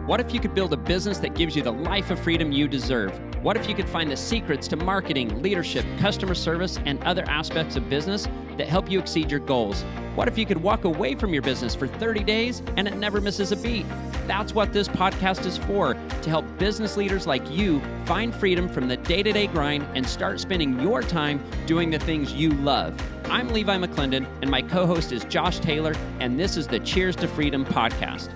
What if you could build a business that gives you the life of freedom you deserve? What if you could find the secrets to marketing, leadership, customer service, and other aspects of business that help you exceed your goals? What if you could walk away from your business for 30 days and it never misses a beat? That's what this podcast is for, to help business leaders like you find freedom from the day-to-day grind and start spending your time doing the things you love. I'm Levi McClendon, and my co-host is Josh Taylor, and this is the Cheers to Freedom podcast.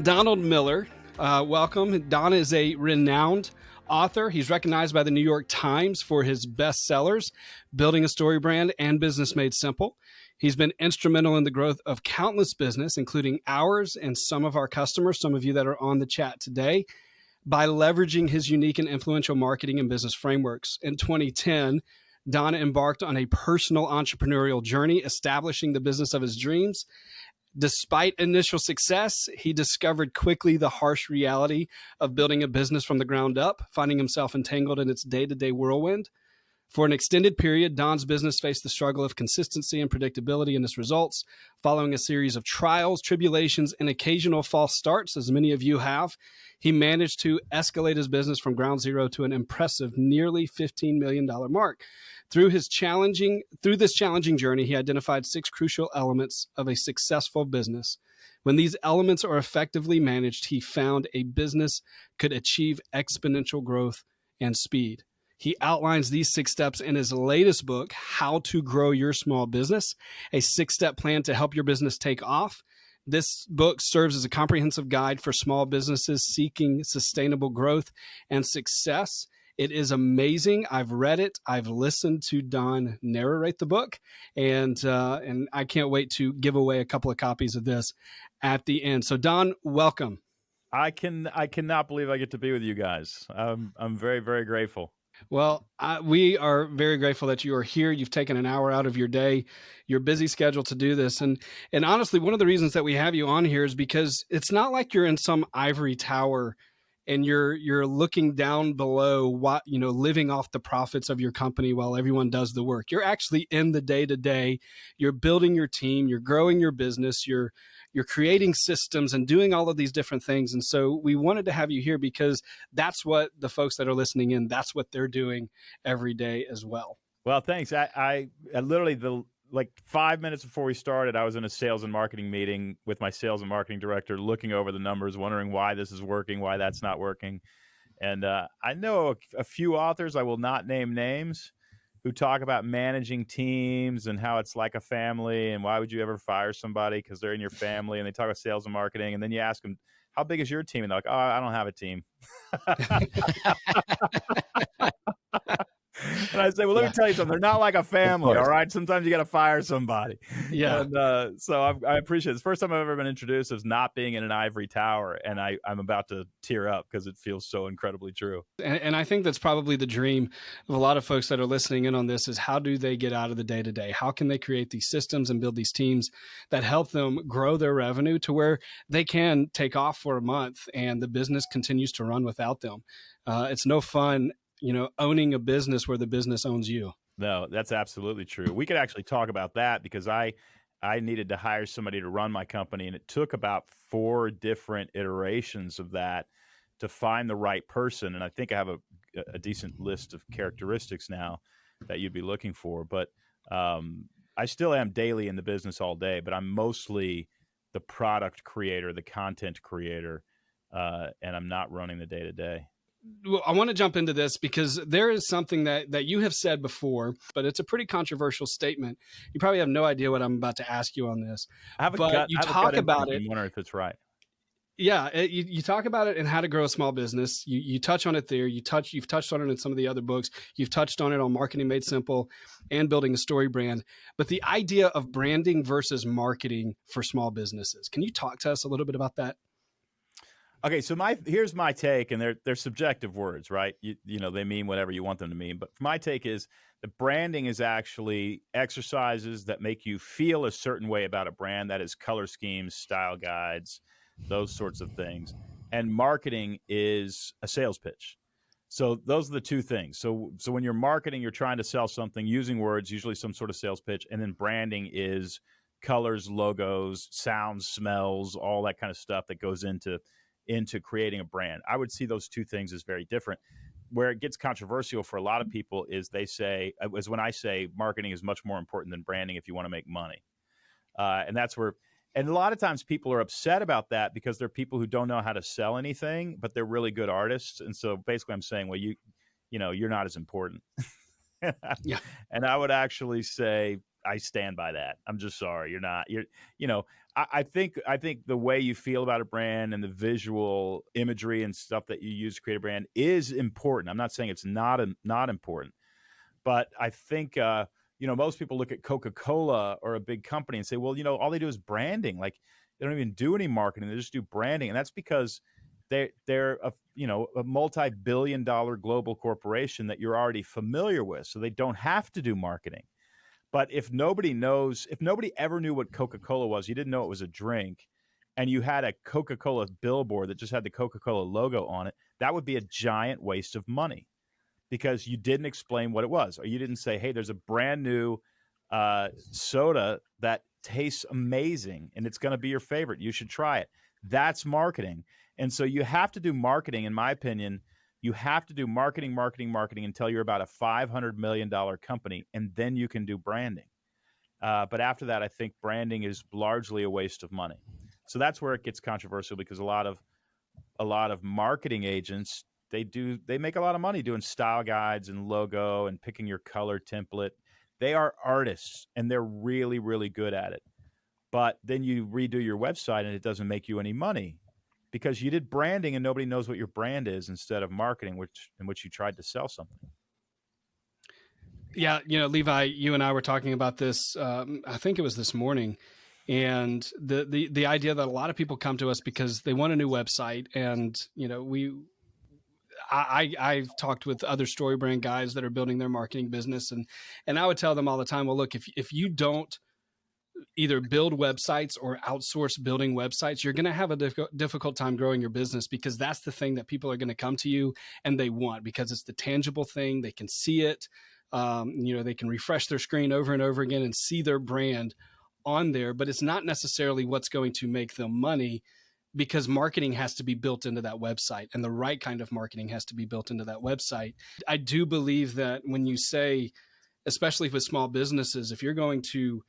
Donald Miller, welcome. Don is a renowned author. He's recognized by the New York Times for his bestsellers, Building a Story Brand and Business Made Simple. He's been instrumental in the growth of countless business, including ours and some of our customers, some of you that are on the chat today, by leveraging his unique and influential marketing and business frameworks. In 2010, Don embarked on a personal entrepreneurial journey, establishing the business of his dreams. Despite initial success, he discovered quickly the harsh reality of building a business from the ground up, finding himself entangled in its day-to-day whirlwind. For an extended period, Don's business faced the struggle of consistency and predictability in its results. Following a series of trials, tribulations, and occasional false starts, as many of you have, he managed to escalate his business from ground zero to an impressive nearly $15 million mark. Through this challenging journey, he identified 6 crucial elements of a successful business. When these elements are effectively managed, he found a business could achieve exponential growth and speed. He outlines these 6 steps in his latest book, How to Grow Your Small Business, a 6-step plan to help your business take off. This book serves as a comprehensive guide for small businesses seeking sustainable growth and success. It is amazing. I've read it. I've listened to Don narrate the book, and I can't wait to give away a couple of copies of this at the end. So, Don, welcome. I cannot believe I get to be with you guys. I'm very, very grateful. Well, we are very grateful that you are here. You've taken an hour out of your day, your busy schedule to do this. And honestly, one of the reasons that we have you on here is because it's not like you're in some ivory tower and you're looking down below living off the profits of your company while everyone does the work. You're actually in the day-to-day. You're building your team, you're growing your business, you're creating systems and doing all of these different things. And so we wanted to have you here because that's what the folks that are listening in, that's what they're doing every day as well. Well, thanks. I literally, like 5 minutes before we started, I was in a sales and marketing meeting with my sales and marketing director, looking over the numbers, wondering why this is working, why that's not working. And I know a few authors, I will not name names, who talk about managing teams and how it's like a family and why would you ever fire somebody because they're in your family, and they talk about sales and marketing, and then you ask them, how big is your team? And they're like, oh, I don't have a team. And I say, well, let me tell you something. They're not like a family, all right? Sometimes you got to fire somebody. Yeah. And so I appreciate it. It's the first time I've ever been introduced as not being in an ivory tower, and I'm about to tear up because it feels so incredibly true. And I think that's probably the dream of a lot of folks that are listening in on this is how do they get out of the day-to-day? How can they create these systems and build these teams that help them grow their revenue to where they can take off for a month and the business continues to run without them? It's no fun owning a business where the business owns you. No, that's absolutely true. We could actually talk about that because I needed to hire somebody to run my company, and it took about 4 different iterations of that to find the right person. And I think I have a decent list of characteristics now that you'd be looking for. But I still am daily in the business all day, but I'm mostly the product creator, the content creator, and I'm not running the day-to-day. Well, I want to jump into this because there is something that you have said before, but it's a pretty controversial statement. You probably have no idea what I'm about to ask you on this. You talk about it. I wonder if it's right. Yeah, you talk about it in How to Grow a Small Business. You touch on it there. You've touched on it in some of the other books. You've touched on it on Marketing Made Simple and Building a Story Brand. But the idea of branding versus marketing for small businesses. Can you talk to us a little bit about that? Okay, so here's my take, and they're subjective words, right? You know, they mean whatever you want them to mean. But my take is that branding is actually exercises that make you feel a certain way about a brand. That is color schemes, style guides, those sorts of things. And marketing is a sales pitch. So those are the two things. So when you're marketing, you're trying to sell something using words, usually some sort of sales pitch, and then branding is colors, logos, sounds, smells, all that kind of stuff that goes into creating a brand. I would see those two things as very different. Where it gets controversial for a lot of people is when I say marketing is much more important than branding if you want to make money. And that's where, and a lot of times people are upset about that because they're people who don't know how to sell anything, but they're really good artists. And so basically I'm saying, well, you're not as important. Yeah. And I would actually say, I stand by that. I'm just sorry. You're not, I think the way you feel about a brand and the visual imagery and stuff that you use to create a brand is important. I'm not saying it's not important, but I think, most people look at Coca-Cola or a big company and say, well, all they do is branding. Like they don't even do any marketing. They just do branding. And that's because they're a multi-billion-dollar global corporation that you're already familiar with. So they don't have to do marketing. But if nobody ever knew what Coca-Cola was, you didn't know it was a drink, and you had a Coca-Cola billboard that just had the Coca-Cola logo on it, that would be a giant waste of money because you didn't explain what it was. Or you didn't say, hey, there's a brand new soda that tastes amazing, and it's going to be your favorite. You should try it. That's marketing. And so you have to do marketing, in my opinion. You have to do marketing until you're about a $500 million company, and then you can do branding. But after that, I think branding is largely a waste of money. So that's where it gets controversial because a lot of marketing agents, they make a lot of money doing style guides and logo and picking your color template. They are artists, and they're really, really good at it. But then you redo your website, and it doesn't make you any money. Because you did branding and nobody knows what your brand is instead of marketing, in which you tried to sell something. Yeah, Levi, you and I were talking about this. I think it was this morning, and the idea that a lot of people come to us because they want a new website, and I've talked with other story brand guys that are building their marketing business, and I would tell them all the time, well, look, if you don't either build websites or outsource building websites, you're going to have a difficult time growing your business because that's the thing that people are going to come to you and they want because it's the tangible thing. They can see it. They can refresh their screen over and over again and see their brand on there, but it's not necessarily what's going to make them money because marketing has to be built into that website and the right kind of marketing has to be built into that website. I do believe that when you say, especially with small businesses, if you're going to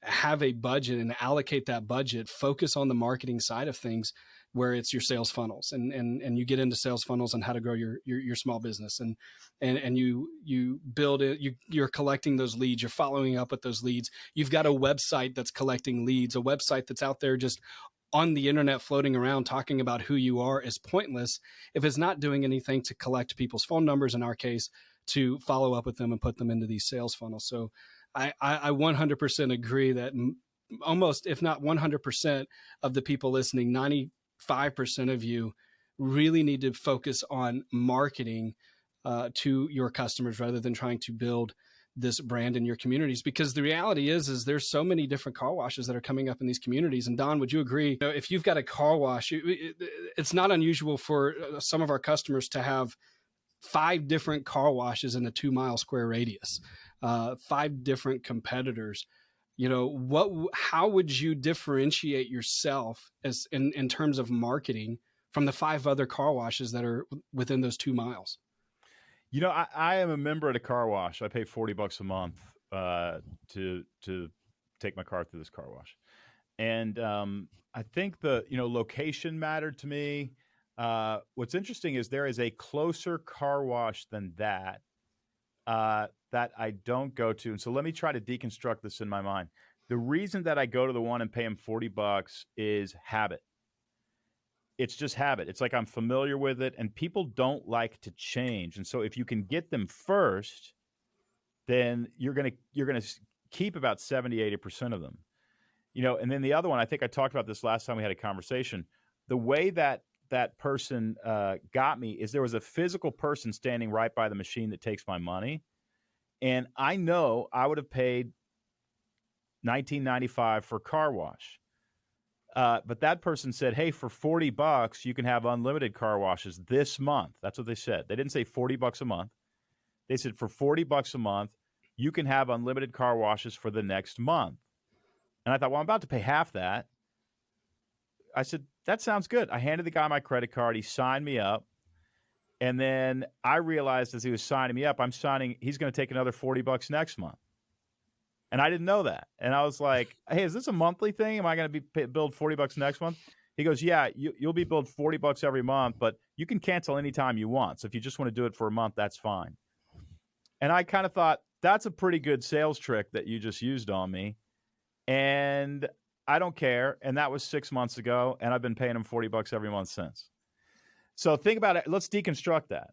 have a budget and allocate that budget, focus on the marketing side of things where it's your sales funnels and you get into sales funnels and how to grow your small business and you build it, you're collecting those leads, you're following up with those leads. You've got a website that's collecting leads. A website that's out there just on the internet floating around talking about who you are is pointless if it's not doing anything to collect people's phone numbers, in our case, to follow up with them and put them into these sales funnels. So I 100% agree that almost, if not 100% of the people listening, 95% of you really need to focus on marketing to your customers rather than trying to build this brand in your communities. Because the reality is there's so many different car washes that are coming up in these communities. And Don, would you agree? If you've got a car wash, it's not unusual for some of our customers to have 5 different car washes in a 2-mile square radius. 5 different competitors. How would you differentiate yourself as in terms of marketing from the 5 other car washes that are within those 2 miles? I am a member at a car wash. I pay $40 a month to take my car through this car wash, and I think the location mattered to me. What's interesting is there is a closer car wash than that that I don't go to. And so let me try to deconstruct this in my mind. The reason that I go to the one and pay him $40 is habit. It's just habit. It's like I'm familiar with it, and people don't like to change. And so if you can get them first, then you're gonna keep about 70, 80% of them. And then the other one, I think I talked about this last time we had a conversation. The way that person got me is there was a physical person standing right by the machine that takes my money. And I know I would have paid $19.95 for a car wash. But that person said, hey, for $40, you can have unlimited car washes this month. That's what they said. They didn't say $40 a month. They said for $40 a month, you can have unlimited car washes for the next month. And I thought, well, I'm about to pay half that. I said, that sounds good. I handed the guy my credit card. He signed me up. And then I realized as he was signing me up, he's going to take another $40 next month. And I didn't know that. And I was like, hey, is this a monthly thing? Am I going to be billed $40 next month? He goes, yeah, you'll be billed $40 every month, but you can cancel anytime you want. So if you just want to do it for a month, that's fine. And I kind of thought, that's a pretty good sales trick that you just used on me. And I don't care. And that was 6 months ago. And I've been paying him $40 every month since. So think about it. Let's deconstruct that.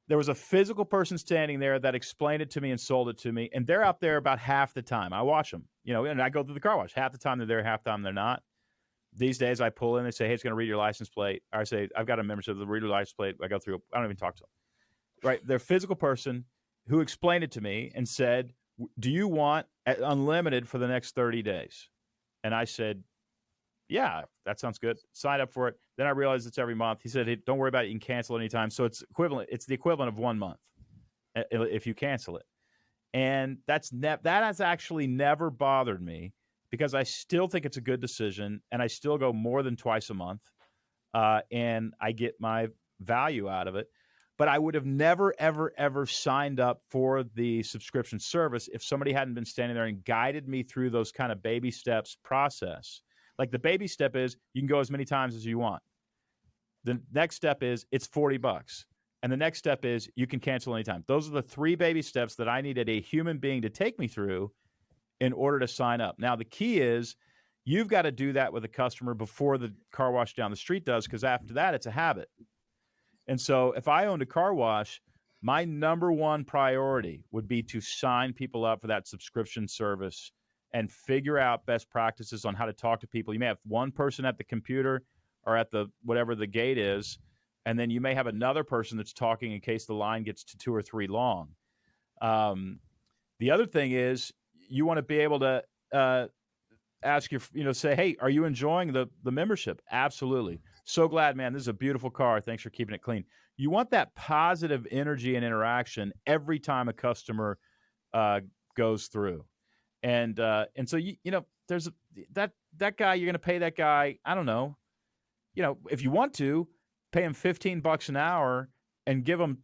There was a physical person standing there that explained it to me and sold it to me. And they're out there about half the time. I watch them, and I go through the car wash. Half the time they're there, half the time they're not. These days I pull in, they say, hey, it's going to read your license plate. Or I say, I've got a membership, they'll read your license plate. I go through, I don't even talk to them. Right? They're a physical person who explained it to me and said, do you want unlimited for the next 30 days? And I said, yeah, that sounds good. Sign up for it. Then I realized it's every month. He said, hey, don't worry about it. You can cancel anytime. So it's the equivalent of 1 month if you cancel it. And that has actually never bothered me because I still think it's a good decision and I still go more than twice a month and I get my value out of it. But I would have never, ever, ever signed up for the subscription service if somebody hadn't been standing there and guided me through those kind of baby steps process. Like the baby step is you can go as many times as you want. The next step is it's $40. And the next step is you can cancel anytime. Those are the 3 baby steps that I needed a human being to take me through in order to sign up. Now, the key is you've got to do that with a customer before the car wash down the street does, because after that, it's a habit. And so if I owned a car wash, my number one priority would be to sign people up for that subscription service and figure out best practices on how to talk to people. You may have one person at the computer or at the whatever the gate is, and then you may have another person that's talking in case the line gets to 2 or 3 long. The other thing is you want to be able to ask say, hey, are you enjoying the membership? Absolutely. So glad, man. This is a beautiful car. Thanks for keeping it clean. You want that positive energy and interaction every time a customer goes through. And so, there's that guy, you're going to pay that guy, I don't know, if you want to pay him $15 an hour and give him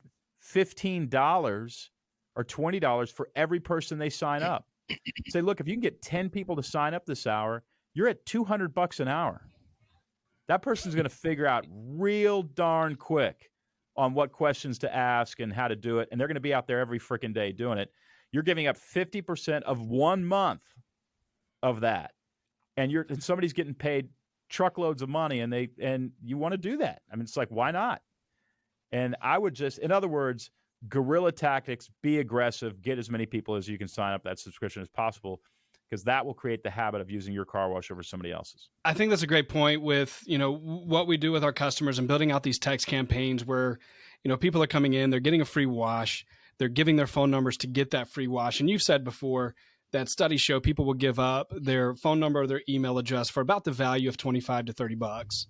$15 or $20 for every person they sign up. Say, look, if you can get 10 people to sign up this hour, you're at $200 an hour. That person's going to figure out real darn quick on what questions to ask and how to do it. And they're going to be out there every freaking day doing it. You're giving up 50% of 1 month of that. And somebody's getting paid truckloads of money and you want to do that. I mean, it's like, why not? And I would just, in other words, guerrilla tactics, be aggressive, get as many people as you can sign up that subscription as possible, because that will create the habit of using your car wash over somebody else's. I think that's a great point with, what we do with our customers and building out these text campaigns where, people are coming in, they're getting a free wash, they're giving their phone numbers to get that free wash. And you've said before that studies show people will give up their phone number or their email address for about the value of $25 to $30.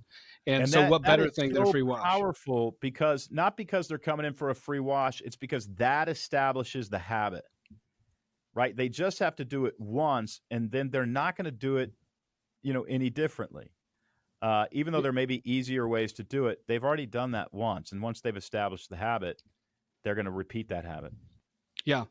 And so what better thing than a free wash? Powerful because not because they're coming in for a free wash, it's because that establishes the habit, right? They just have to do it once and then they're not going to do it, any differently. Even though there may be easier ways to do it, they've already done that once. And once they've established the habit, they're going to repeat that habit. Yeah.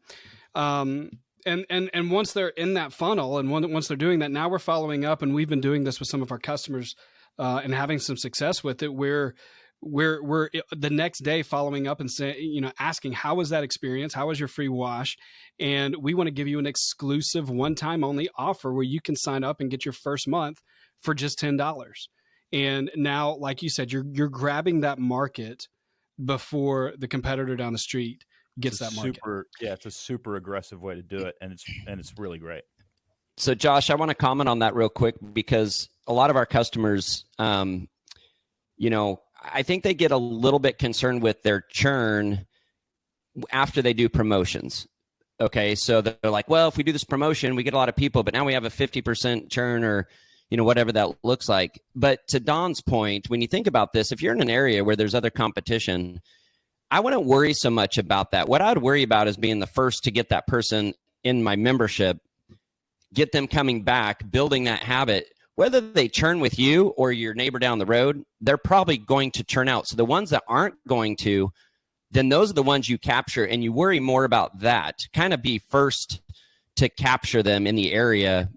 And once they're in that funnel and once they're doing that, now we're following up, and we've been doing this with some of our customers and having some success with it. We're the next day following up and saying, asking, how was that experience? How was your free wash? And we want to give you an exclusive one-time only offer where you can sign up and get your first month for just $10. And now, like you said, you're grabbing that market before the competitor down the street gets that market. It's a super aggressive way to do it, and it's really great. So, Josh, I want to comment on that real quick because a lot of our customers, I think they get a little bit concerned with their churn after they do promotions. Okay, so they're like, well, if we do this promotion, we get a lot of people, but now we have a 50% churn or, whatever that looks like. But to Don's point, when you think about this, if you're in an area where there's other competition, I wouldn't worry so much about that. What I'd worry about is being the first to get that person in my membership, get them coming back, building that habit. Whether they churn with you or your neighbor down the road, they're probably going to churn out. So the ones that aren't going to, then those are the ones you capture, and you worry more about that. Kind of be first to capture them in the area,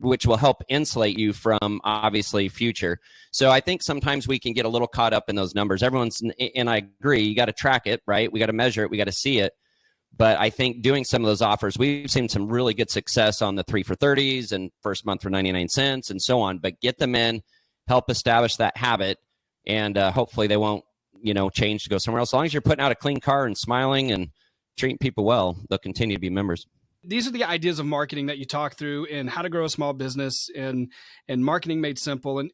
which will help insulate you from obviously future. So I think sometimes we can get a little caught up in those numbers. And I agree, you got to track it, right? We got to measure it, we got to see it. But I think doing some of those offers, we've seen some really good success on the 3 for 30s and first month for 99 cents and so on. But get them in, help establish that habit, and hopefully they won't, change to go somewhere else. As long as you're putting out a clean car and smiling and treating people well, they'll continue to be members. These are the ideas of marketing that you talk through and how to grow a small business and marketing made simple. And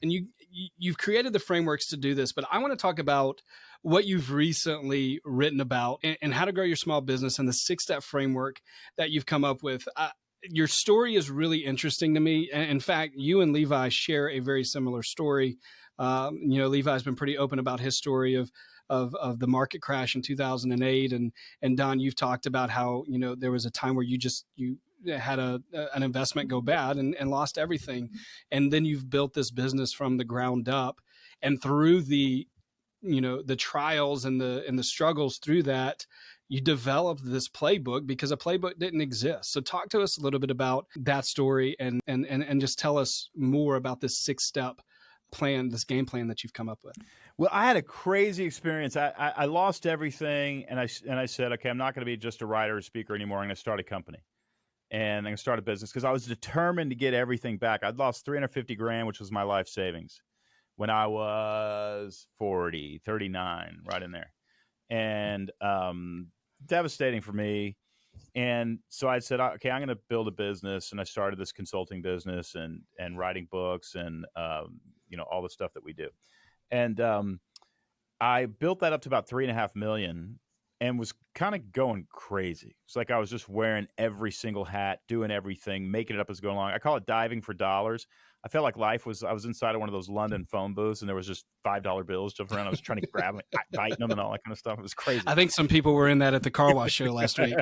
you've created the frameworks to do this, but I want to talk about what you've recently written about and how to grow your small business and the 6-step framework that you've come up with. Your story is really interesting to me. In fact, you and Levi share a very similar story. Levi's been pretty open about his story of the market crash in 2008. And Don, you've talked about how, there was a time where you had an investment go bad and lost everything. And then you've built this business from the ground up, and through the trials and the struggles through that, you developed this playbook because a playbook didn't exist. So talk to us a little bit about that story and just tell us more about this 6-step plan, this game plan that you've come up with. Well, I had a crazy experience. I lost everything, and I said, okay, I'm not going to be just a writer or speaker anymore. I'm going to start a company, and I'm going to start a business because I was determined to get everything back. I'd lost $350,000, which was my life savings, when I was 39, right in there, and devastating for me. And so I said, okay, I'm going to build a business, and I started this consulting business and writing books and all the stuff that we do. And I built that up to about 3.5 million and was kind of going crazy. It's like I was just wearing every single hat, doing everything, making it up as going along. I call it diving for dollars. I felt like I was inside of one of those London phone booths, and there was just $5 bills jumping around. I was trying to grab them, biting them and all that kind of stuff. It was crazy. I think some people were in that at the car wash show last week.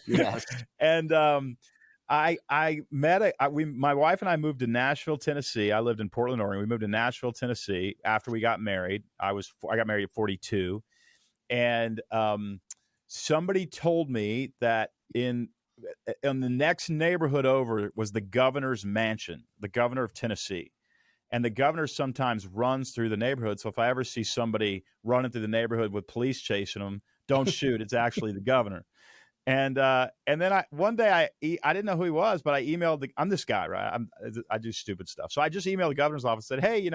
Yes. And my wife and I moved to Nashville, Tennessee. I lived in Portland, Oregon. We moved to Nashville, Tennessee after we got married. I got married at 42. And somebody told me that in the next neighborhood over was the governor's mansion, the governor of Tennessee. And the governor sometimes runs through the neighborhood. So if I ever see somebody running through the neighborhood with police chasing them, don't shoot. It's actually the governor. And then one day I didn't know who he was, but I emailed I'm this guy, right? I do stupid stuff. So I just emailed the governor's office, said, hey,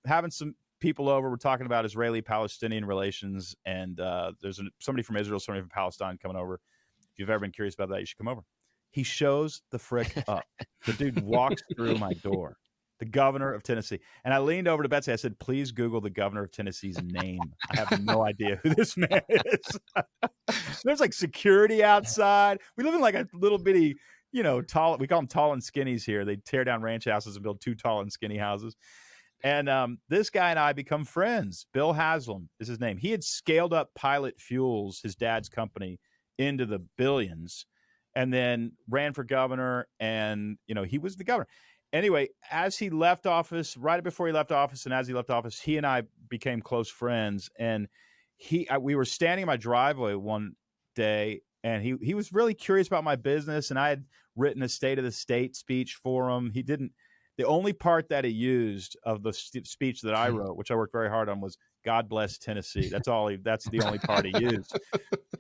having some people over, we're talking about Israeli-Palestinian relations. And there's somebody from Israel, somebody from Palestine coming over. If you've ever been curious about that, you should come over. He shows the frick up. The dude walks through my door. The governor of Tennessee. And I leaned over to Betsy. I said, please Google the governor of Tennessee's name. I have no idea who this man is. There's like security outside. We live in like a little bitty, tall, we call them tall and skinnies here. They tear down ranch houses and build 2 tall and skinny houses. And this guy and I become friends. Bill Haslam is his name. He had scaled up Pilot Fuels, his dad's company, into the billions, and then ran for governor. And, he was the governor. Anyway, as he left office, right before he left office, and as he left office, he and I became close friends. And we were standing in my driveway one day, and he was really curious about my business, and I had written a State of the State speech for him. The only part that he used of the speech that I wrote, which I worked very hard on, was "God bless Tennessee." That's the only part he used.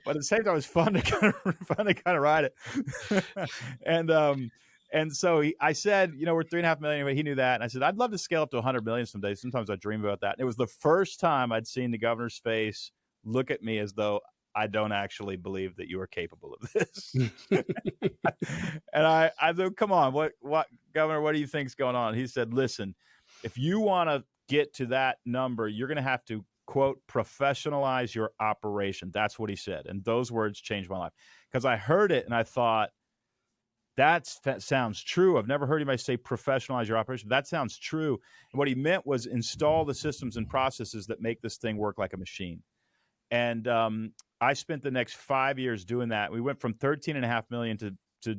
But at the same time, it was fun to kind of write it. And so I said, we're 3.5 million. Anyway, he knew that. And I said, I'd love to scale up to 100 million someday. Sometimes I dream about that. And it was the first time I'd seen the governor's face look at me as though I don't actually believe that you are capable of this. And I said, come on, what, Governor, what do you think's going on? He said, listen, if you want to get to that number, you're going to have to, quote, professionalize your operation. That's what he said. And those words changed my life, because I heard it and I thought, that sounds true. I've never heard anybody say professionalize your operation. That sounds true. And what he meant was install the systems and processes that make this thing work like a machine. And I spent the next 5 years doing that. We went from 13.5 million to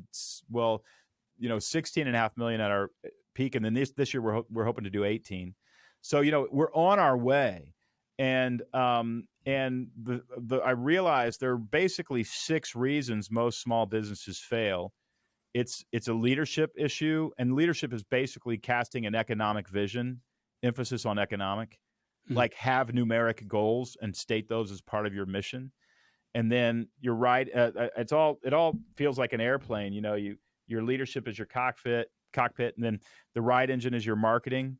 16.5 million at our peak. And then this year we're hoping to do 18. So, we're on our way. And I realized there are basically 6 reasons most small businesses fail. It's a leadership issue, and leadership is basically casting an economic vision, emphasis on economic, like have numeric goals and state those as part of your mission. And then you're right. It all feels like an airplane. Your leadership is your cockpit, and then the right engine is your marketing.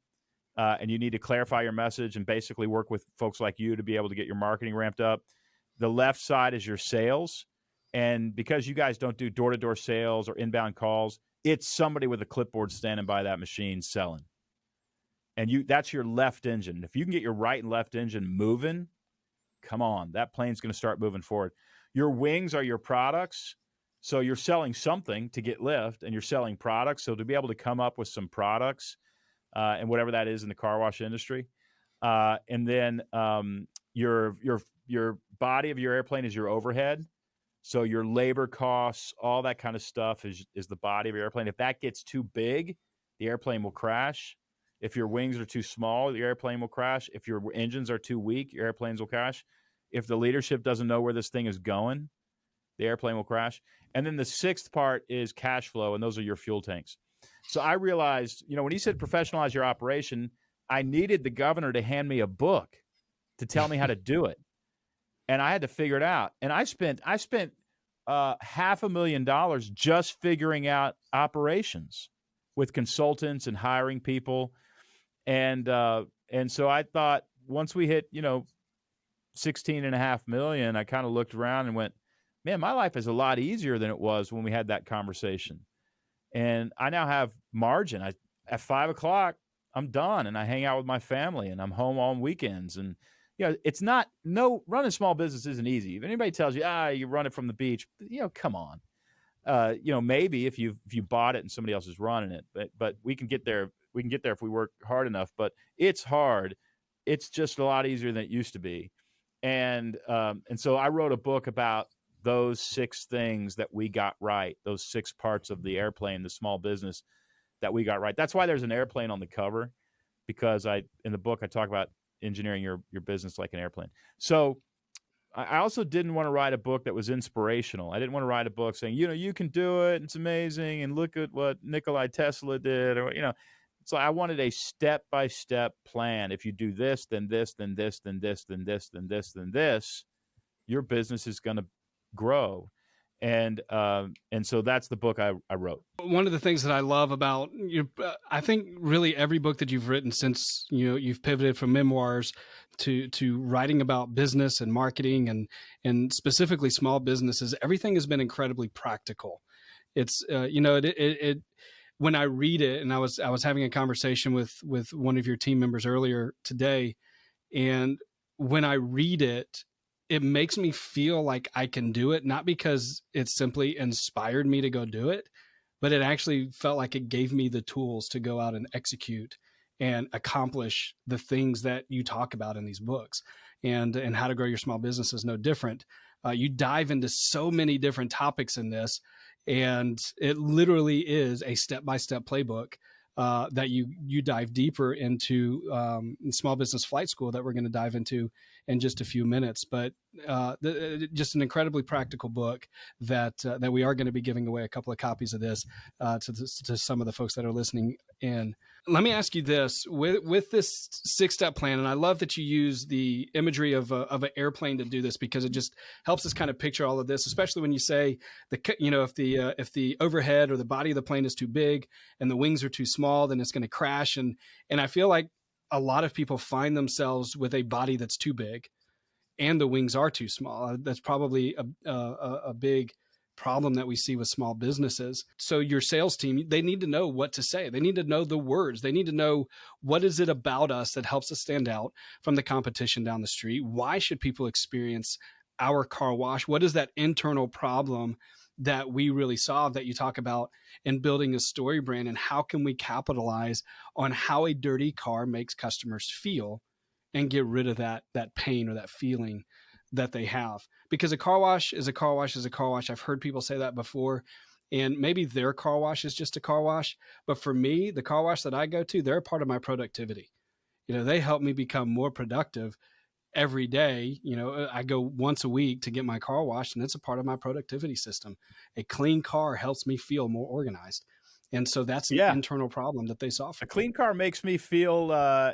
And you need to clarify your message and basically work with folks like you to be able to get your marketing ramped up. The left side is your sales. And because you guys don't do door-to-door sales or inbound calls, it's somebody with a clipboard standing by that machine selling. And that's your left engine. If you can get your right and left engine moving, come on, that plane's going to start moving forward. Your wings are your products. So you're selling something to get lift, and you're selling products. So to be able to come up with some products, and whatever that is in the car wash industry. And then your body of your airplane is your overhead. So your labor costs, all that kind of stuff is the body of your airplane. If that gets too big, the airplane will crash. If your wings are too small, the airplane will crash. If your engines are too weak, your airplanes will crash. If the leadership doesn't know where this thing is going, the airplane will crash. And then the 6th part is cash flow, and those are your fuel tanks. So I realized, when he said professionalize your operation, I needed the governor to hand me a book to tell me how to do it. And I had to figure it out. And I spent $500,000 just figuring out operations with consultants and hiring people. And so I thought once we hit, 16.5 million, I kind of looked around and went, man, my life is a lot easier than it was when we had that conversation. And I now have margin. At 5 o'clock, I'm done, and I hang out with my family, and I'm home on weekends. And it's not running small business isn't easy. If anybody tells you you run it from the beach, come on. Maybe if you bought it and somebody else is running it, but we can get there. We can get there if we work hard enough. But it's hard. It's just a lot easier than it used to be. And so I wrote a book about those 6 things that we got right, those 6 parts of the airplane, the small business that we got right. That's why there's an airplane on the cover, because in the book I talk about engineering your business like an airplane. So I also didn't want to write a book that was inspirational. I didn't want to write a book saying, you can do it, it's amazing, and look at what Nikola Tesla did, or So I wanted a step-by-step plan. If you do this, then this, then this, then this, then this, then this, then this, your business is going to grow. And so that's the book I wrote. One of the things that I love about you, I think really every book that you've written since you've pivoted from memoirs to writing about business and marketing and specifically small businesses, everything has been incredibly practical. It's when I read it, and I was having a conversation with one of your team members earlier today, and when I read it, it makes me feel like I can do it, not because it simply inspired me to go do it, but it actually felt like it gave me the tools to go out and execute and accomplish the things that you talk about in these books. And How to Grow Your Small Business is no different. You dive into so many different topics in this, and it literally is a step-by-step playbook that you dive deeper into in Small Business Flight School that we're going to dive into in just a few minutes. But just an incredibly practical book that we are going to be giving away a couple of copies of this to some of the folks that are listening in. Let me ask you this, with this 6-step plan, and I love that you use the imagery of an airplane to do this, because it just helps us kind of picture all of this, especially when you say if the overhead or the body of the plane is too big and the wings are too small, then it's going to crash. And I feel like a lot of people find themselves with a body that's too big and the wings are too small. That's probably a big problem that we see with small businesses. So your sales team, they need to know what to say. They need to know the words. They need to know, what is it about us that helps us stand out from the competition down the street? Why should people experience our car wash? What is that internal problem that we really solve that you talk about in building a story brand? And how can we capitalize on how a dirty car makes customers feel and get rid of that pain or that feeling that they have? Because a car wash is a car wash is a car wash. I've heard people say that before. And maybe their car wash is just a car wash. But for me, the car wash that I go to, they're a part of my productivity. They help me become more productive every day. I go once a week to get my car washed, and it's a part of my productivity system. A clean car helps me feel more organized. And so that's an internal problem that they solve for A clean car makes me feel,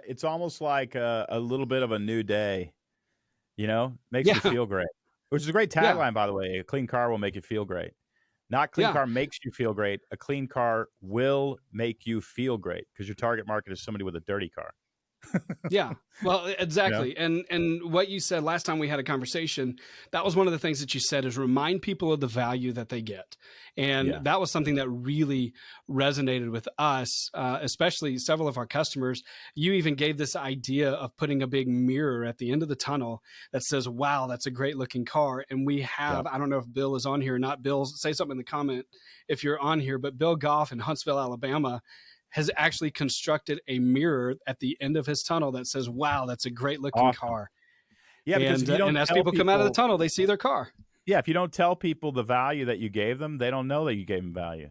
it's almost like a little bit of a new day, makes me feel great, which is a great tagline, by the way. A clean car will make you feel great. Not clean car makes you feel great. A clean car will make you feel great because your target market is somebody with a dirty car. Yeah, well, exactly. And what you said last time we had a conversation, that was one of the things that you said, is remind people of the value that they get. And that was something that really resonated with us, especially several of our customers. You even gave this idea of putting a big mirror at the end of the tunnel that says, wow, that's a great looking car. And we have, I don't know if Bill is on here or not. Bill, say something in the comment if you're on here, but Bill Goff in Huntsville, Alabama, has actually constructed a mirror at the end of his tunnel that says, wow, that's a great looking car. Yeah, because if you don't and as people come out of the tunnel, they see their car. Yeah, if you don't tell people the value that you gave them, they don't know that you gave them value.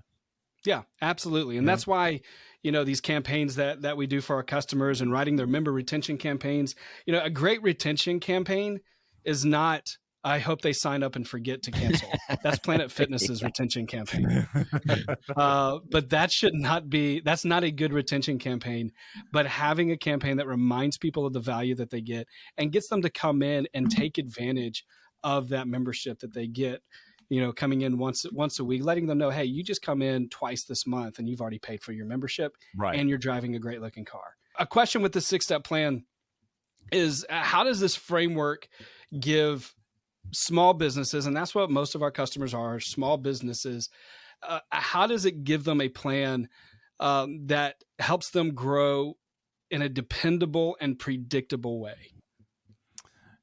Yeah, absolutely. And that's why, these campaigns that we do for our customers and writing their member retention campaigns, a great retention campaign is not, I hope they sign up and forget to cancel. That's Planet Fitness's retention campaign. But that's not a good retention campaign. But having a campaign that reminds people of the value that they get and gets them to come in and take advantage of that membership that they get, coming in once a week, letting them know, hey, you just come in twice this month and you've already paid for your membership, and you're driving a great looking car. A question with the 6-step plan is, how does this framework give small businesses, and that's what most of our customers are, small businesses, how does it give them a plan that helps them grow in a dependable and predictable way?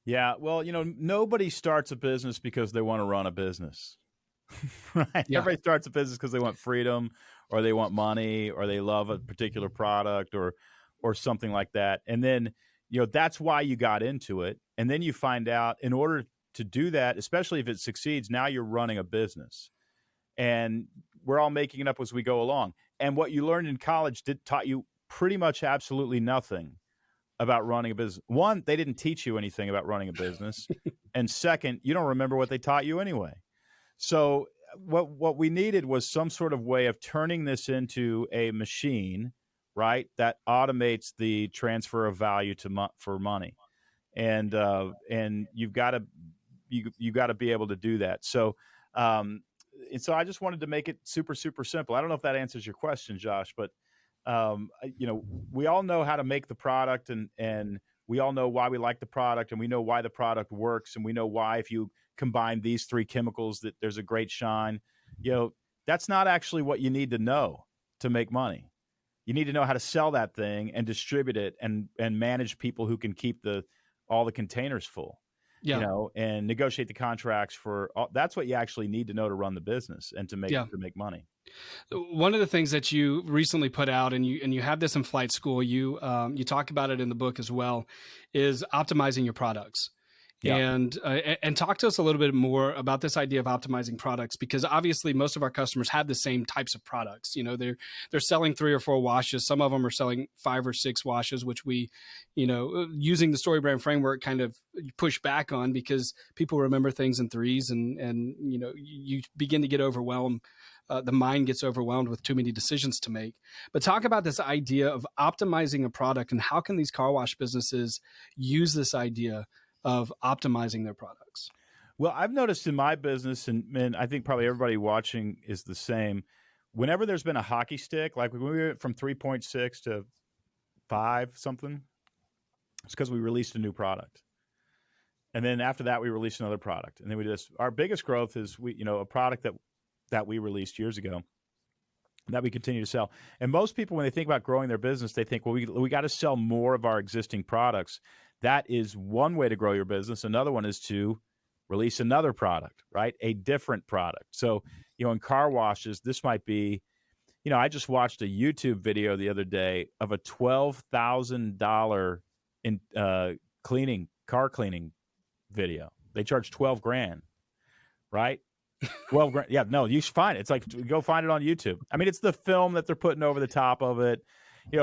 Yeah, well, nobody starts a business because they want to run a business, right? Yeah. Everybody starts a business because they want freedom, or they want money, or they love a particular product, or something like that. And then, that's why you got into it. And then you find out, in order to do that, especially if it succeeds, now you're running a business, and we're all making it up as we go along. And what you learned in college taught you pretty much absolutely nothing about running a business. One, they didn't teach you anything about running a business. And second, you don't remember what they taught you anyway. So what we needed was some sort of way of turning this into a machine, right, that automates the transfer of value for money. And you've got to be able to do that. So and so I just wanted to make it super, super simple. I don't know if that answers your question, Josh, but we all know how to make the product, and we all know why we like the product, and we know why the product works, and we know why, if you combine these 3 chemicals, that there's a great shine. That's not actually what you need to know to make money. You need to know how to sell that thing and distribute it, and manage people who can keep all the containers full. And negotiate the contracts that's what you actually need to know to run the business and to make money. One of the things that you recently put out, and you have this in Flight School, you talk about it in the book as well, is optimizing your products. Yeah. And talk to us a little bit more about this idea of optimizing products, because obviously most of our customers have the same types of products. They're selling 3 or 4 washes. Some of them are selling 5 or 6 washes, which we, using the story brand framework, kind of push back on, because people remember things in threes, and you begin to get overwhelmed. The mind gets overwhelmed with too many decisions to make. But talk about this idea of optimizing a product, and how can these car wash businesses use this idea of optimizing their products? Well, I've noticed in my business, and I think probably everybody watching is the same, whenever there's been a hockey stick, like when we went from 3.6 to 5 something, it's because we released a new product. And then after that, we released another product. And then our biggest growth is a product that we released years ago that we continue to sell. And most people, when they think about growing their business, they think, well, we got to sell more of our existing products. That is one way to grow your business. Another one is to release another product, right? A different product. So, in car washes, this might be, I just watched a YouTube video the other day of a $12,000 in car cleaning video. They charge $12,000, right? 12 grand. Yeah, no, you should find it. It's like, go find it on YouTube. I mean, it's the film that they're putting over the top of it.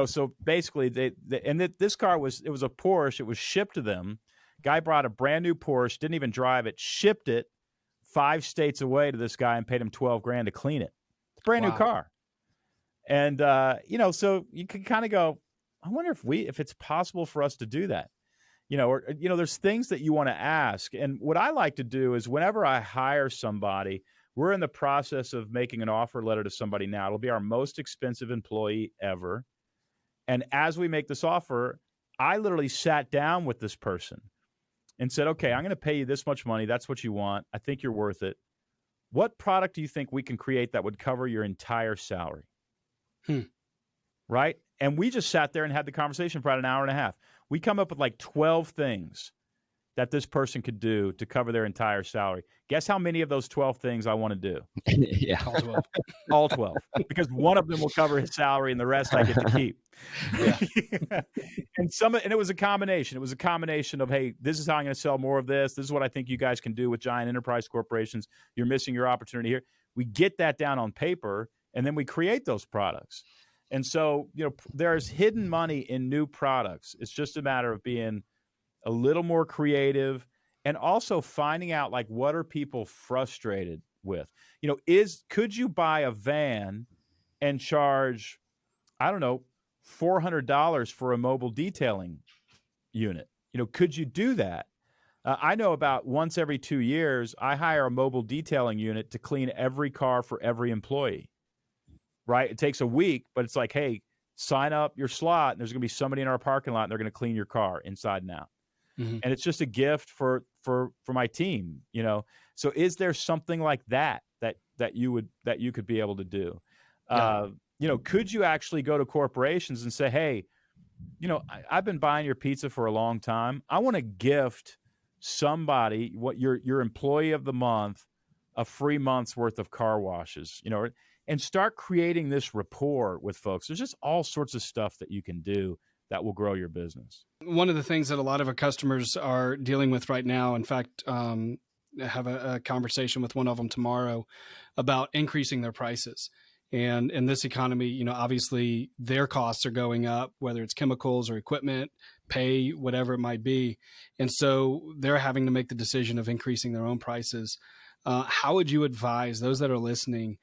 So basically this car it was a Porsche. It was shipped to them. Guy brought a brand new Porsche, didn't even drive it, shipped it 5 states away to this guy and paid him 12 grand to clean it. It's a brand new car. And, so you can kind of go, I wonder if it's possible for us to do that. There's things that you want to ask. And what I like to do is whenever I hire somebody, we're in the process of making an offer letter to somebody now. It'll be our most expensive employee ever. And as we make this offer, I literally sat down with this person and said, okay, I'm going to pay you this much money. That's what you want. I think you're worth it. What product do you think we can create that would cover your entire salary? Right? And we just sat there and had the conversation for about an hour and a half. We come up with like 12 things that this person could do to cover their entire salary. Guess how many of those 12 things I want to do? Yeah. All 12. All 12. Because one of them will cover his salary and the rest I get to keep. Yeah. And it was a combination. It was a combination of, hey, this is how I'm going to sell more of this. This is what I think you guys can do with giant enterprise corporations. You're missing your opportunity here. We get that down on paper, and then we create those products. And so, there's hidden money in new products. It's just a matter of being a little more creative and also finding out, like, what are people frustrated with? Could you buy a van and charge, I don't know, $400 for a mobile detailing unit? Could you do that? I know about once every 2 years, I hire a mobile detailing unit to clean every car for every employee. Right? It takes a week, but it's like, hey, sign up your slot, and there's going to be somebody in our parking lot, and they're going to clean your car inside and out. Mm-hmm. And it's just a gift for my team, So is there something like that you could be able to do? Yeah. Could you actually go to corporations and say, hey, I've been buying your pizza for a long time. I want to gift somebody, what your employee of the month, a free month's worth of car washes, and start creating this rapport with folks. There's just all sorts of stuff that you can do that will grow your business. One of the things that a lot of our customers are dealing with right now, in fact, I have a conversation with one of them tomorrow about increasing their prices. And in this economy, obviously their costs are going up, whether it's chemicals or equipment, pay, whatever it might be. And so they're having to make the decision of increasing their own prices. How would you advise those that are listening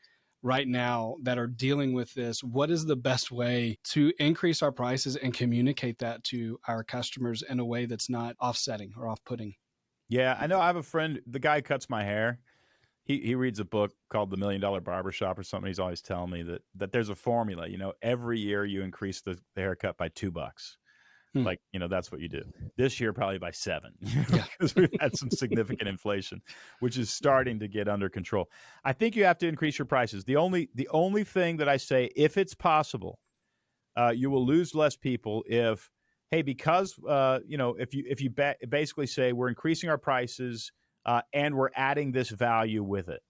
right now that are dealing with this? What is the best way to increase our prices and communicate that to our customers in a way that's not offsetting or off-putting? Yeah, I know. I have a friend, the guy who cuts my hair. He reads a book called The $1 Million Barbershop or something. He's always telling me that there's a formula. Every year you increase the haircut by $2. Like, that's what you do. This year, probably by 7, because we've had some significant inflation, which is starting to get under control. I think you have to increase your prices. The only thing that I say, if it's possible, you will lose less people if, hey, because, if you basically say we're increasing our prices and we're adding this value with it.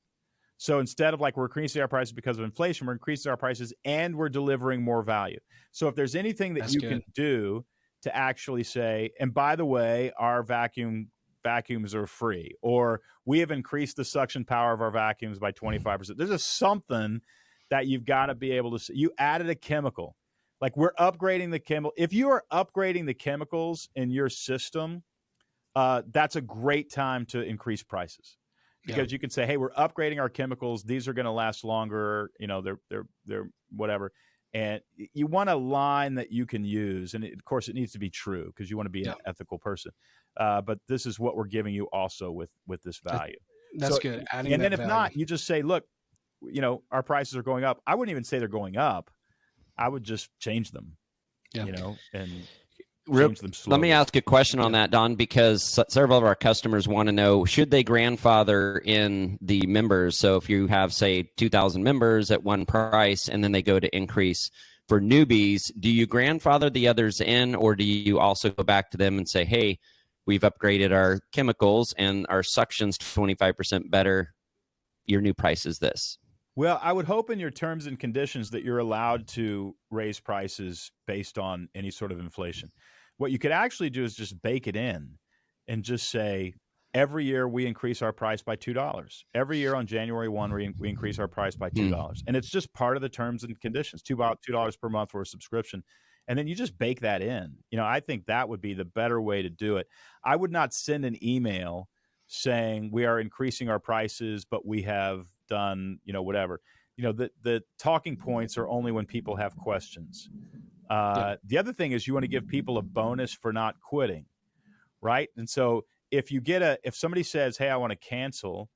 So instead of like we're increasing our prices because of inflation, we're increasing our prices and we're delivering more value. So if there's anything that you can do to actually say, and by the way, our vacuums are free, or we have increased the suction power of our vacuums by 25%. There's just something that you've got to be able to say. You added a chemical. Like, we're upgrading the chemical. If you are upgrading the chemicals in your system, that's a great time to increase prices. Because you can say, hey, we're upgrading our chemicals. These are going to last longer. They're whatever. And you want a line that you can use. And of course, it needs to be true because you want to be an ethical person. But this is what we're giving you also with this value. That's good. Adding and that then if value. not, you just say, look, our prices are going up. I wouldn't even say they're going up. I would just change them, and change them slowly. Let me ask a question on that, Don, because several of our customers want to know, should they grandfather in the members? So if you have, say, 2,000 members at one price and then they go to increase for newbies, do you grandfather the others in, or do you also go back to them and say, hey, we've upgraded our chemicals and our suction's 25% better. Your new price is this? Well, I would hope in your terms and conditions that you're allowed to raise prices based on any sort of inflation. What you could actually do is just bake it in and just say, every year we increase our price by $2. Every year on January 1, we increase our price by $2. And it's just part of the terms and conditions, $2 per month for a subscription. And then you just bake that in. I think that would be the better way to do it. I would not send an email saying we are increasing our prices, but we have done, whatever. The talking points are only when people have questions. The other thing is you want to give people a bonus for not quitting, right? And so if somebody says, hey, I want to cancel,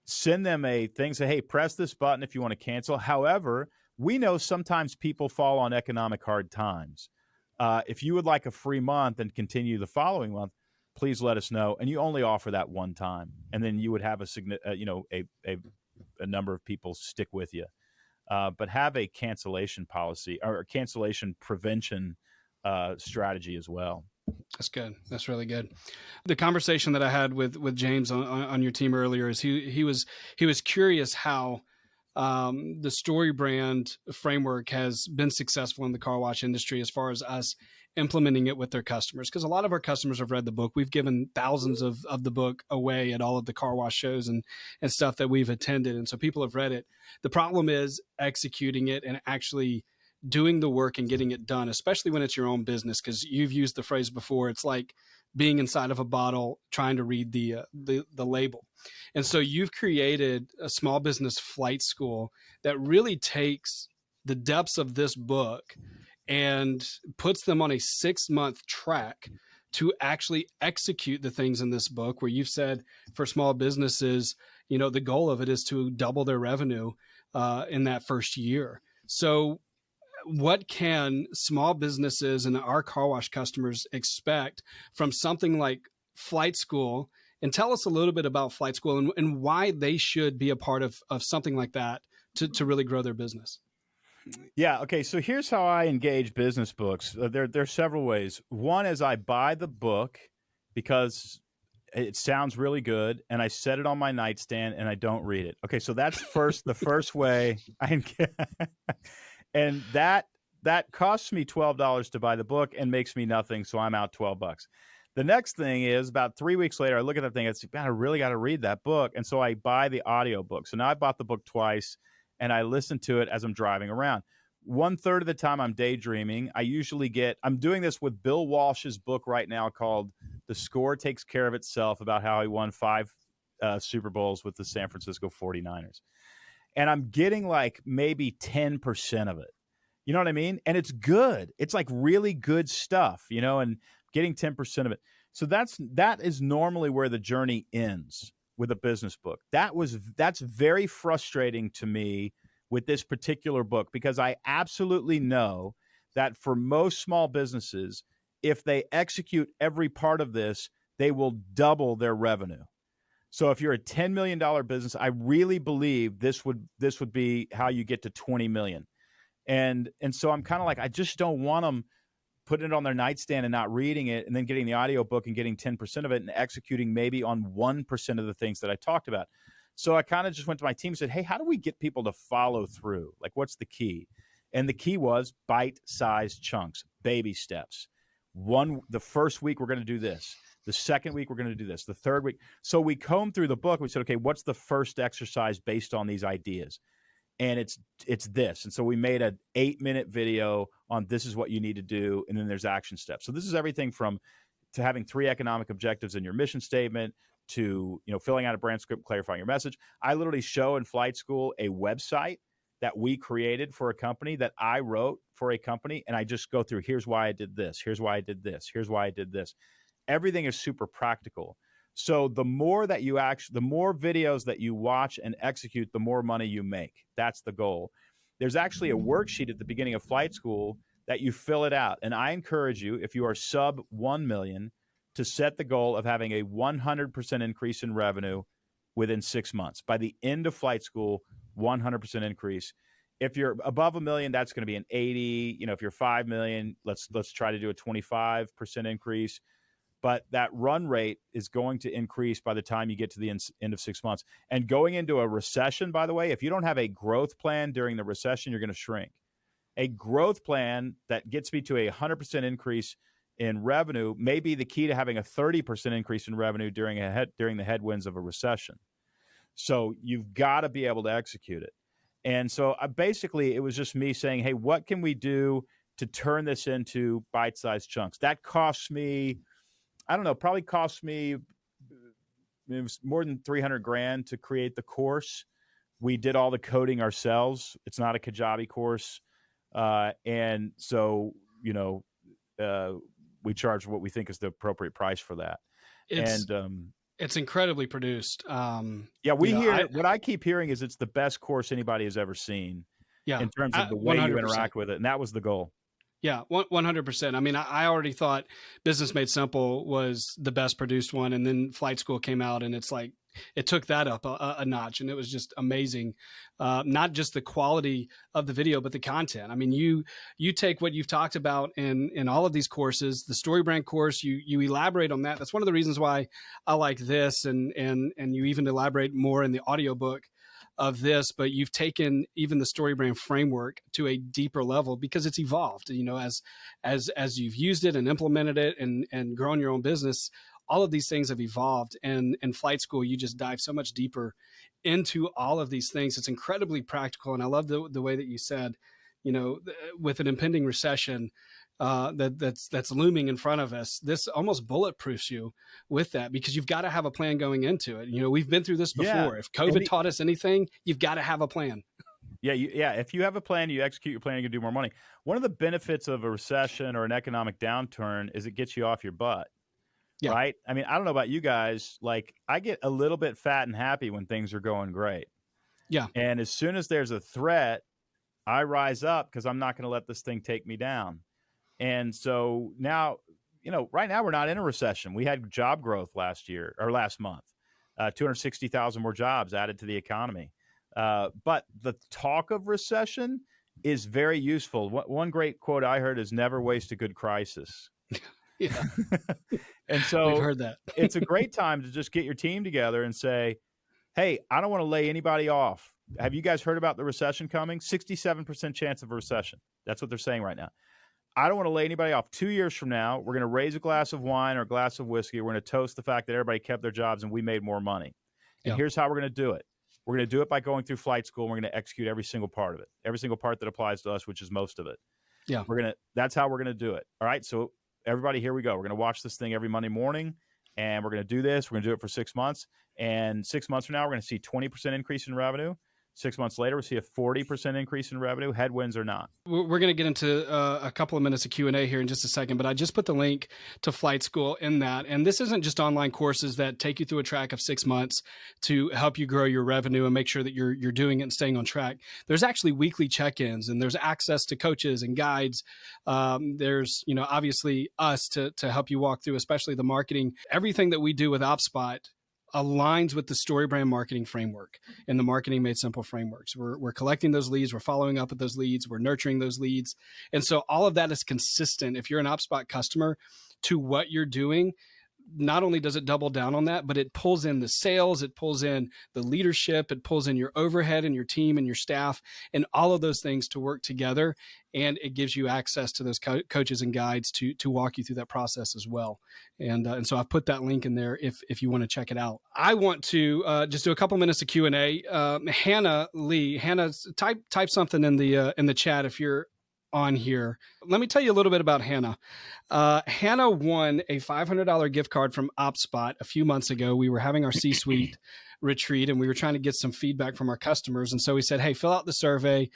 send them a thing, say, hey, press this button if you want to cancel. However, we know sometimes people fall on economic hard times. If you would like a free month and continue the following month, please let us know. And you only offer that one time. And then you would have a number of people stick with you. But have a cancellation policy or a cancellation prevention strategy as well. That's good. That's really good. The conversation that I had with James on your team earlier is he was curious how the story brand framework has been successful in the car wash industry as far as us implementing it with their customers. Because a lot of our customers have read the book. We've given thousands of the book away at all of the car wash shows and stuff that we've attended. And so people have read it. The problem is executing it and actually doing the work and getting it done, especially when it's your own business. Because you've used the phrase before, it's like being inside of a bottle trying to read the label. And so you've created a small business flight school that really takes the depths of this book and puts them on a 6-month track to actually execute the things in this book, where you've said for small businesses, the goal of it is to double their revenue in that first year. So what can small businesses and our car wash customers expect from something like Flight School? And tell us a little bit about Flight School and why they should be a part of something like that to really grow their business. Yeah. Okay. So here's how I engage business books. There are several ways. One is I buy the book because it sounds really good, and I set it on my nightstand and I don't read it. Okay. So that's the first way and that costs me $12 to buy the book and makes me nothing. So I'm out $12. The next thing is about 3 weeks later, I look at that thing. It's, man, I really got to read that book. And so I buy the audio book. So now I bought the book twice and I listen to it as I'm driving around. 1/3 of the time I'm daydreaming. I'm doing this with Bill Walsh's book right now called The Score Takes Care of Itself, about how he won 5 Super Bowls with the San Francisco 49ers. And I'm getting like maybe 10% of it. You know what I mean? And it's good. It's like really good stuff, and getting 10% of it. So that is normally where the journey ends with a business book. That's very frustrating to me with this particular book, because I absolutely know that for most small businesses, if they execute every part of this, they will double their revenue. So if you're a $10 million business, I really believe this would be how you get to 20 million. And so I'm kind of like, I just don't want them putting it on their nightstand and not reading it, and then getting the audio book and getting 10% of it and executing maybe on 1% of the things that I talked about. So I kind of just went to my team and said, hey, how do we get people to follow through? Like, what's the key? And the key was bite-sized chunks, baby steps. The first week, we're going to do this. The second week, we're going to do this. The third week. So we combed through the book. We said, okay, what's the first exercise based on these ideas? And it's this. And so we made an 8-minute video on this is what you need to do. And then there's action steps. So this is everything to having 3 economic objectives in your mission statement, to filling out a brand script, clarifying your message. I literally show in Flight School a website that we created for a company, that I wrote for a company. And I just go through, here's why I did this. Here's why I did this. Here's why I did this. Everything is super practical. So the more videos that you watch and execute, the more money you make. That's the goal. There's actually a worksheet at the beginning of Flight School that you fill it out. And I encourage you, if you are sub 1 million, to set the goal of having a 100% increase in revenue within 6 months. By the end of Flight School, 100% increase. If you're above 1 million, that's going to be an 80. If you're 5 million, let's try to do a 25% increase. But that run rate is going to increase by the time you get to the end of 6 months. And going into a recession, by the way, if you don't have a growth plan during the recession, you're going to shrink. A growth plan that gets me to a 100% increase in revenue may be the key to having a 30% increase in revenue during the headwinds of a recession. So you've got to be able to execute it. And so basically, it was just me saying, hey, what can we do to turn this into bite-sized chunks? That costs me, I don't know, probably cost me, it was more than $300,000 to create the course. We did all the coding ourselves. It's not a Kajabi course. And so, we charge what we think is the appropriate price for that. It's incredibly produced. What I keep hearing is it's the best course anybody has ever seen in terms of the way 100%. You interact with it. And that was the goal. Yeah, 100%. I mean, I already thought Business Made Simple was the best produced one. And then Flight School came out, and it's like, it took that up a notch, and it was just amazing. Not just the quality of the video, but the content. I mean, you take what you've talked about in all of these courses, the story brand course, you elaborate on that. That's one of the reasons why I like this, and you even elaborate more in the audiobook of this, but you've taken even the story brand framework to a deeper level because it's evolved, as you've used it and implemented it and grown your own business. All of these things have evolved, and in Flight School, you just dive so much deeper into all of these things. It's incredibly practical. And I love the way that you said, with an impending recession that's looming in front of us, this almost bulletproofs you with that, because you've got to have a plan going into it. We've been through this before. Yeah. If COVID taught us anything, you've got to have a plan. Yeah. If you have a plan, you execute your plan, you can do more money. One of the benefits of a recession or an economic downturn is it gets you off your butt. Yeah. Right. I mean, I don't know about you guys. Like, I get a little bit fat and happy when things are going great. Yeah. And as soon as there's a threat, I rise up because I'm not going to let this thing take me down. And so now, right now we're not in a recession. We had job growth last month, 260,000 more jobs added to the economy. But the talk of recession is very useful. One great quote I heard is never waste a good crisis. Yeah. And so we've heard that. It's a great time to just get your team together and say, hey, I don't want to lay anybody off. Have you guys heard about the recession coming? 67% chance of a recession. That's what they're saying right now. I don't want to lay anybody off. 2 years from now, we're going to raise a glass of wine or a glass of whiskey. We're going to toast the fact that everybody kept their jobs and we made more money. And here's how we're going to do it. We're going to do it by going through Flight School. And we're going to execute every single part of it, every single part that applies to us, which is most of it. Yeah. That's how we're going to do it. All right. So everybody, here we go. We're going to watch this thing every Monday morning, and we're going to do this. We're going to do it for 6 months. And 6 months from now, we're going to see 20% increase in revenue. 6 months later, we'll see a 40% increase in revenue, headwinds or not. We're going to get into a couple of minutes of Q&A here in just a second, but I just put the link to Flight School in that. And this isn't just online courses that take you through a track of 6 months to help you grow your revenue and make sure that you're doing it and staying on track. There's actually weekly check-ins, and there's access to coaches and guides. There's, obviously us to help you walk through, especially the marketing. Everything that we do with OptSpot aligns with the story brand marketing framework and the Marketing Made Simple frameworks. We're collecting those leads. We're following up with those leads. We're nurturing those leads. And so all of that is consistent. If you're an OptSpot customer to what you're doing, not only does it double down on that, but it pulls in the sales, it pulls in the leadership, it pulls in your overhead and your team and your staff and all of those things to work together. And it gives you access to those coaches and guides to walk you through that process as well. And so I've put that link in there if you want to check it out. I want to just do a couple minutes of Q&A. Hannah Lee, type something in the chat if you're on here. Let me tell you a little bit about Hannah. Hannah won a $500 gift card from OptSpot a few months ago. We were having our C-suite retreat, and we were trying to get some feedback from our customers. And so we said, hey, fill out the survey.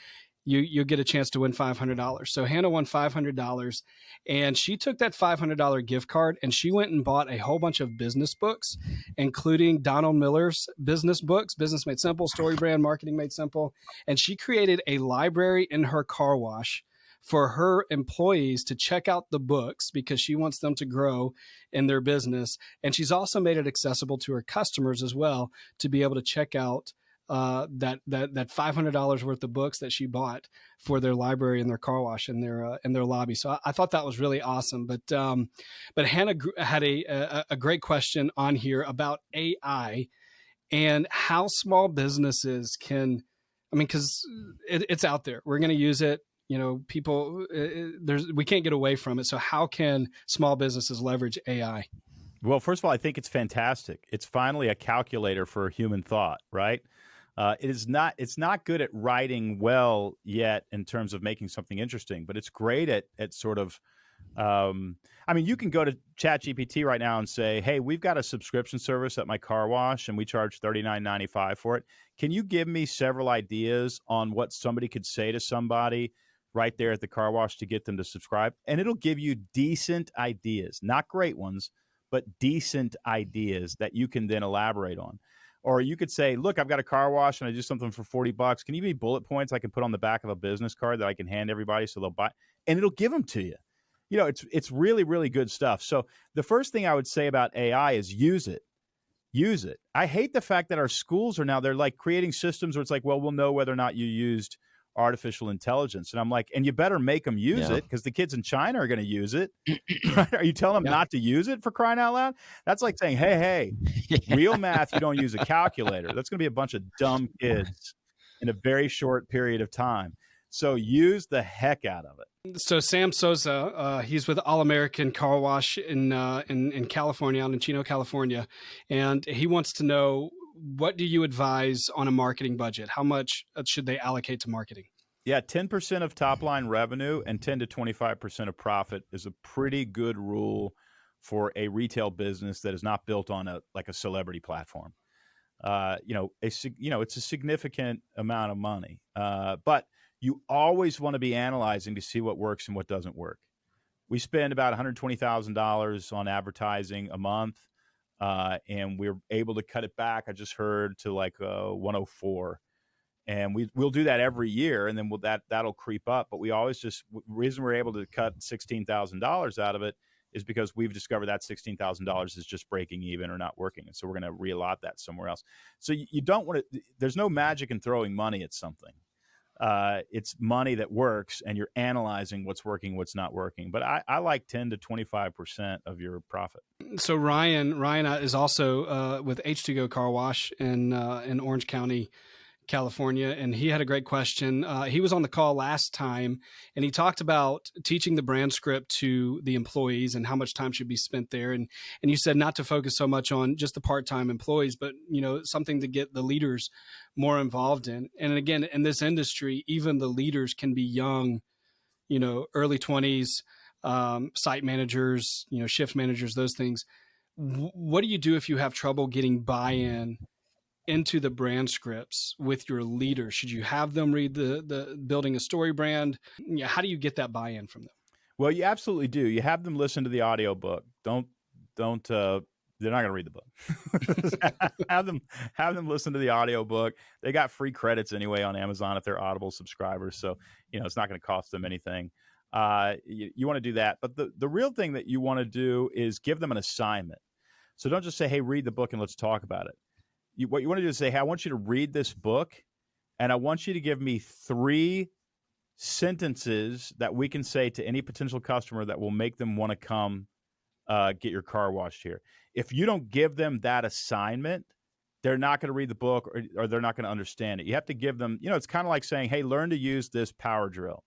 You'll get a chance to win $500. So Hannah won $500, and she took that $500 gift card and she went and bought a whole bunch of business books, including Donald Miller's business books, Business Made Simple, Story Brand, Marketing Made Simple. And she created a library in her car wash for her employees to check out the books because she wants them to grow in their business. And she's also made it accessible to her customers as well to be able to check out that $500 worth of books that she bought for their library and their car wash and their lobby. So I thought that was really awesome. But Hannah had a great question on here about AI and how small businesses can, because it's out there. We're going to use it. people, we can't get away from it. So how can small businesses leverage AI? Well, first of all, I think it's fantastic. It's finally a calculator for human thought, right? It's not good at writing well yet in terms of making something interesting, but it's great at sort of, you can go to ChatGPT right now and say, hey, we've got a subscription service at my car wash and we charge $39.95 for it. Can you give me several ideas on what somebody could say to somebody right there at the car wash to get them to subscribe? And it'll give you decent ideas, not great ones, but decent ideas that you can then elaborate on. Or you could say, look, I've got a car wash and I do something for $40. Can you give me bullet points I can put on the back of a business card that I can hand everybody so they'll buy? And it'll give them to you. It's really, really good stuff. So the first thing I would say about AI is use it. Use it. I hate the fact that our schools they're like creating systems where it's like, well, we'll know whether or not you used artificial intelligence. And I'm like, and you better make them use it because the kids in China are going to use it. Are you telling them not to use it, for crying out loud? That's like saying, hey, real math, you don't use a calculator. That's going to be a bunch of dumb kids in a very short period of time. So use the heck out of it. So Sam Souza, he's with All American Car Wash in California, out in Chino, California, and he wants to know, what do you advise on a marketing budget? How much should they allocate to marketing? Yeah, 10% of top line revenue and 10 to 25% of profit is a pretty good rule for a retail business that is not built on a celebrity platform. It's a significant amount of money, but you always want to be analyzing to see what works and what doesn't work. We spend about $120,000 on advertising a month, and we're able to cut it back. I just heard to 104, and we'll do that every year, and then that'll creep up. But we always the reason we're able to cut $16,000 out of it is because we've discovered that $16,000 is just breaking even or not working, and so we're going to reallot that somewhere else. So you don't want to. There's no magic in throwing money at something. It's money that works, and you're analyzing what's working, what's not working. But I like 10 to 25% of your profit. So Ryan is also with H2Go Car Wash in Orange County, California, and he had a great question. He was on the call last time, and he talked about teaching the brand script to the employees and how much time should be spent there. And you said not to focus so much on just the part-time employees, but something to get the leaders more involved in. And again, in this industry, even the leaders can be young, early 20s, site managers, shift managers, those things. What do you do if you have trouble getting buy-in into the brand scripts with your leaders? Should you have them read the building a story brand? How do you get that buy-in from them? Well, you absolutely do. You have them listen to the audiobook. Don't they're not going to read the book. have them listen to the audiobook. They got free credits anyway on Amazon if they're Audible subscribers. So, it's not going to cost them anything. You want to do that. But the real thing that you want to do is give them an assignment. So don't just say, hey, read the book and let's talk about it. What you want to do is say, hey, I want you to read this book, and I want you to give me 3 sentences that we can say to any potential customer that will make them want to come get your car washed here. If you don't give them that assignment, they're not going to read the book or they're not going to understand it. You have to give them, it's kind of like saying, hey, learn to use this power drill.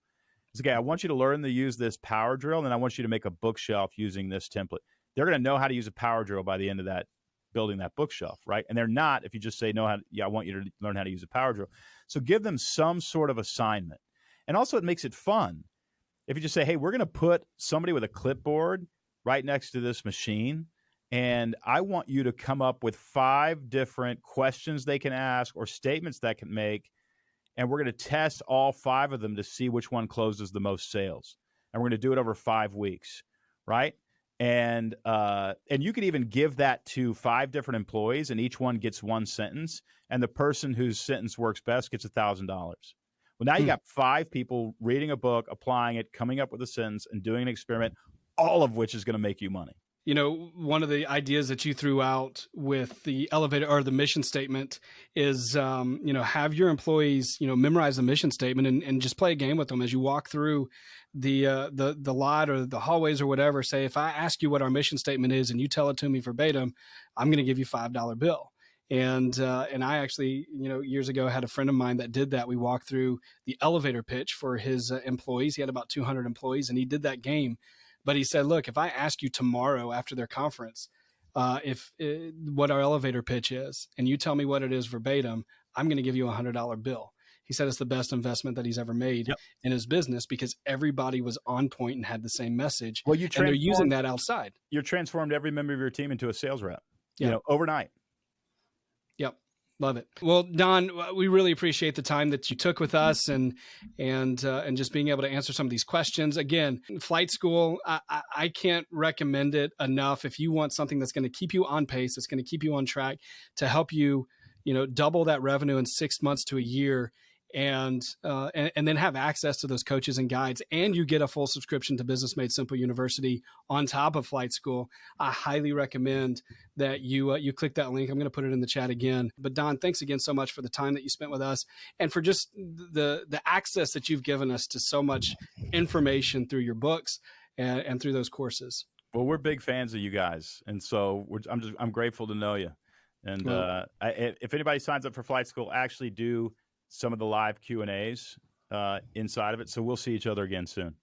It's okay, I want you to learn to use this power drill, and then I want you to make a bookshelf using this template. They're going to know how to use a power drill by the end of that, building that bookshelf, right? And they're not if you just say, I want you to learn how to use a power drill. So give them some sort of assignment. And also it makes it fun. If you just say, hey, we're going to put somebody with a clipboard right next to this machine, and I want you to come up with 5 different questions they can ask or statements that can make, and we're going to test all 5 of them to see which one closes the most sales. And we're going to do it over 5 weeks, right? And you could even give that to 5 different employees, and each one gets 1 sentence, and the person whose sentence works best gets $1,000. Well, now you got 5 people reading a book, applying it, coming up with a sentence, and doing an experiment, all of which is going to make you money. One of the ideas that you threw out with the elevator or the mission statement is, have your employees, memorize the mission statement and just play a game with them as you walk through the lot or the hallways or whatever. Say, if I ask you what our mission statement is and you tell it to me verbatim, I'm going to give you $5 bill. And I actually, years ago had a friend of mine that did that. We walked through the elevator pitch for his employees. He had about 200 employees, and he did that game. But he said, look, if I ask you tomorrow after their conference, what our elevator pitch is, and you tell me what it is verbatim, I'm going to give you $100 bill. He said it's the best investment that he's ever made in his business because everybody was on point and had the same message. Well, and they're using that outside. You transformed every member of your team into a sales rep, Yeah. Overnight. Yep. Love it. Well, Don, we really appreciate the time that you took with us and just being able to answer some of these questions. Again, flight school, I can't recommend it enough. If you want something that's going to keep you on pace, that's going to keep you on track to help you, double that revenue in 6 months to a year, and then have access to those coaches and guides, and you get a full subscription to Business Made Simple University on top of flight school, I highly recommend that you click that link. I'm going to put it in the chat again. But Don, thanks again so much for the time that you spent with us and for just the access that you've given us to so much information through your books and through those courses. Well, we're big fans of you guys, and so I'm grateful to know you. And if anybody signs up for flight school, actually do some of the live Q&As inside of it. So we'll see each other again soon.